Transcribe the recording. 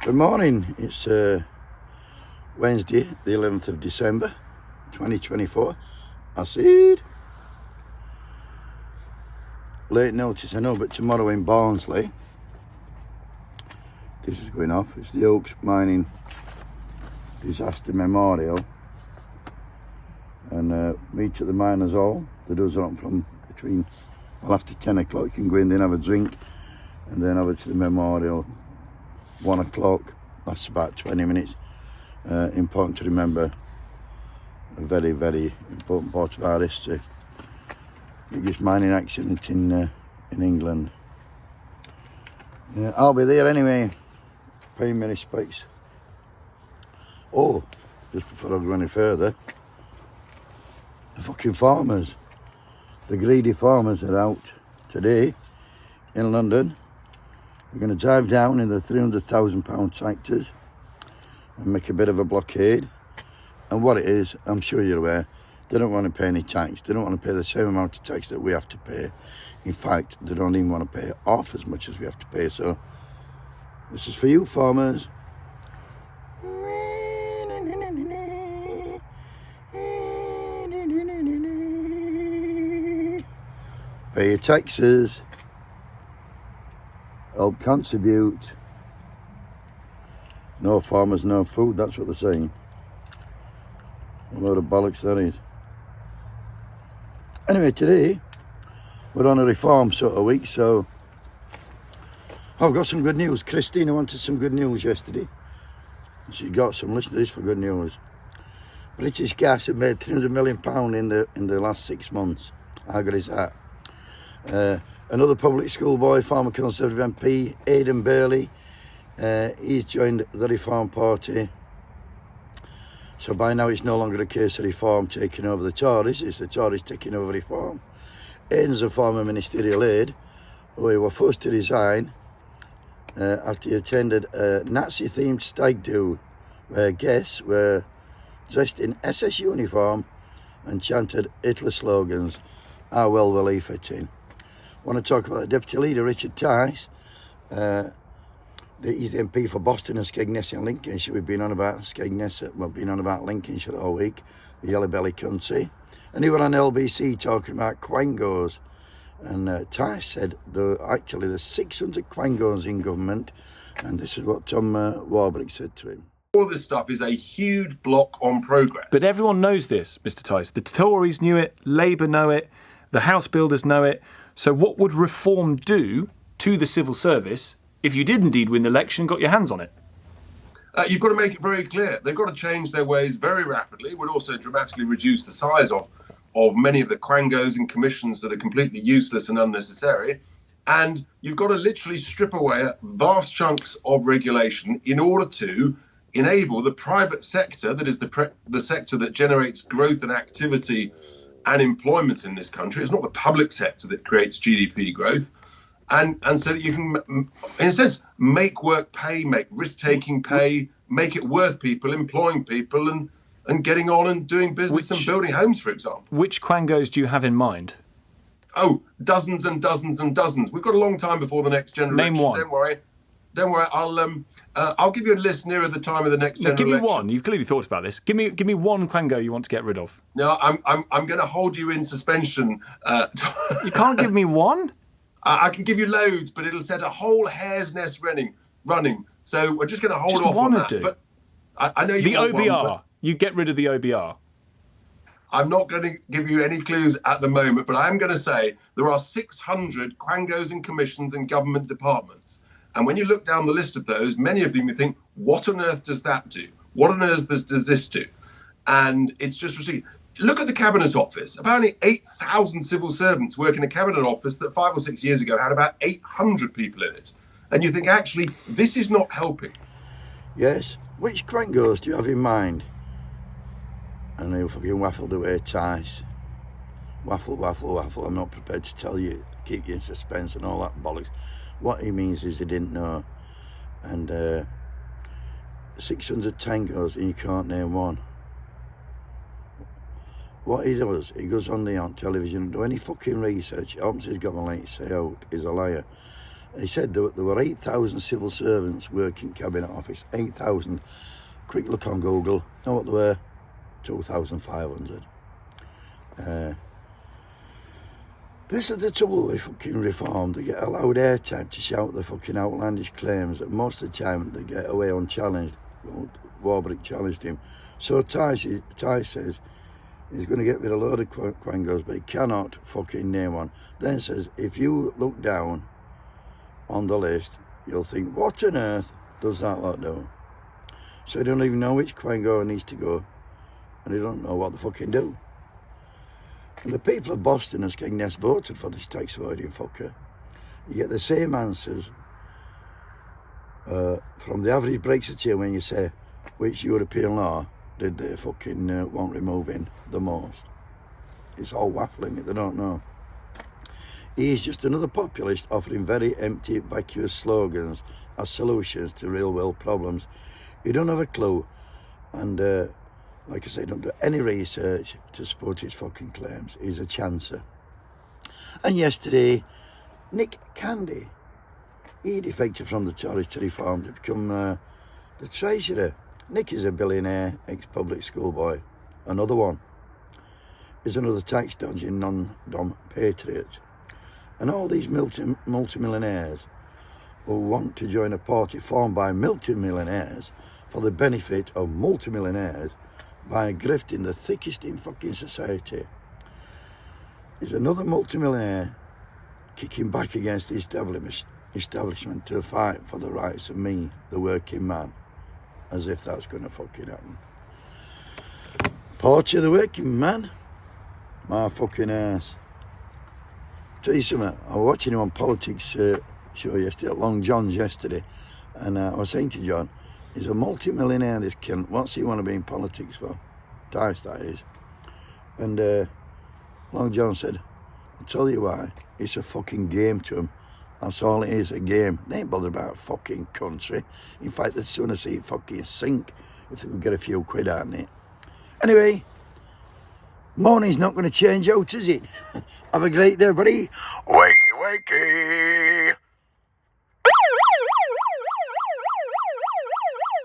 Good morning, it's Wednesday the 11th of December 2024. I said late notice, I know, but tomorrow in Barnsley this is going off. It's the Oaks Mining Disaster Memorial, and meet at the Miners Hall. The doors are open from between after 10 o'clock. You can go in there and have a drink and then over to the memorial 1 o'clock. That's about 20 minutes. Important to remember a very, very important part of our history. Biggest mining accident in England. I'll be there anyway, paying my respects. Oh, just before I go any further, the fucking farmers, the greedy farmers are out today in London. We're going to drive down in the £300,000 tractors and make a bit of a blockade. And what it is, I'm sure you're aware, they don't want to pay any tax. They don't want to pay the same amount of tax that we have to pay. In fact, they don't even want to pay half as much as we have to pay. So this is for you, farmers. Pay your taxes. Help contribute. No farmers, no food, that's what they're saying. A load of bollocks that is. Anyway, today we're on a reform sort of week, so I've got some good news. Christina wanted some good news yesterday. She got some. Listen to this for good news. British Gas have made £300 million in the last 6 months. How good is that? Another public school boy, former Conservative MP, Aidan Bailey, he's joined the Reform Party. So by now it's no longer a case of Reform taking over the Tories, it's the Tories taking over Reform. Aidan's a former ministerial aide who was forced to resign after he attended a Nazi-themed stag do where guests were dressed in SS uniform and chanted Hitler slogans. How well will he fit in? I want to talk about the Deputy Leader, Richard Tice, the Tice MP for Boston and Skegness in Lincolnshire. We've been on about Skegness, we've been on about Lincolnshire all week, the Yellow Belly country. And he was on LBC talking about quangos. And Tice said actually there's 600 quangos in government, and this is what Tom Warbrick said to him. All of this stuff is a huge block on progress. But everyone knows this, Mr. Tice. The Tories knew it, Labour know it, the house builders know it. So what would reform do to the civil service if you did indeed win the election and got your hands on it? You've got to make it very clear. They've got to change their ways very rapidly. It would also dramatically reduce the size of many of the quangos and commissions that are completely useless and unnecessary. And you've got to literally strip away vast chunks of regulation in order to enable the private sector, that is the sector that generates growth and activity and employment in this country. It's not the public sector that creates GDP growth. And so that you can, in a sense, make work pay, make risk-taking pay, make it worth people, employing people and getting on and doing business and building homes, for example. Which quangos do you have in mind? Oh, dozens and dozens and dozens. We've got a long time before the next general election. Name one. Don't worry. I'll give you a list nearer the time of the next general election. Give me one. You've clearly thought about this. Give me one quango you want to get rid of. No, I'm going to hold you in suspension. You can't give me one? I can give you loads, but it'll set a whole hare's nest running. So we're just going to hold just off on that. Do. But I know you the want OBR. One, you get rid of the OBR. I'm not going to give you any clues at the moment, but I am going to say there are 600 quangos and commissions and government departments. And when you look down the list of those, many of them you think, what on earth does that do? What on earth does this do? And it's just ridiculous. Look at the Cabinet Office. Apparently 8,000 civil servants work in a Cabinet Office that 5 or 6 years ago had about 800 people in it. And you think, actually, this is not helping. Yes. Which quangos do you have in mind? And he'll fucking waffled away, Tice. Waffle. I'm not prepared to tell you. Keep you in suspense and all that bollocks. What he means is he didn't know. And 600 tangos and you can't name one. What he does, he goes on television and do any fucking research. He opens his government say out, he's a liar. He said there were 8,000 civil servants working Cabinet Office. 8,000. Quick look on Google. Know what they were? 2,500. This is the trouble with fucking reform. They get allowed airtime to shout the fucking outlandish claims, and most of the time they get away unchallenged. Warbrick challenged him. So Tice says he's going to get rid of a load of quangos, but he cannot fucking name one. Then says, if you look down on the list, you'll think, what on earth does that lot do? So he don't even know which quango needs to go, and he don't know what they fucking do. And the people of Boston and Skegness voted for this tax avoiding fucker. You get the same answers from the average Brexiteer when you say, which European law did they fucking want removing the most? It's all waffling, they don't know. He's just another populist offering very empty, vacuous slogans as solutions to real world problems. You don't have a clue, and like I say, don't do any research to support his fucking claims. He's a chancer. And yesterday, Nick Candy, he defected from the Tories to reform to become the treasurer. Nick is a billionaire, ex-public school boy. Another one is another tax dodging non-dom patriot. And all these multimillionaires who want to join a party formed by multimillionaires for the benefit of multimillionaires by grifting the thickest in fucking society. Is another multimillionaire kicking back against the establishment to fight for the rights of me, the working man, as if that's going to fucking happen. Party of the working man? My fucking ass. Tell you something, I was watching him on politics show yesterday, at Long John's yesterday, and I was saying to John, he's a multi-millionaire, this cunt. What's he want to be in politics for? Tice, that is. And Long John said, I'll tell you why, it's a fucking game to him. That's all it is, a game. They ain't bothered about a fucking country. In fact, they'd sooner see it fucking sink if they could get a few quid out of it. Anyway, morning's not going to change out, is it? Have a great day, buddy. Wakey, wakey.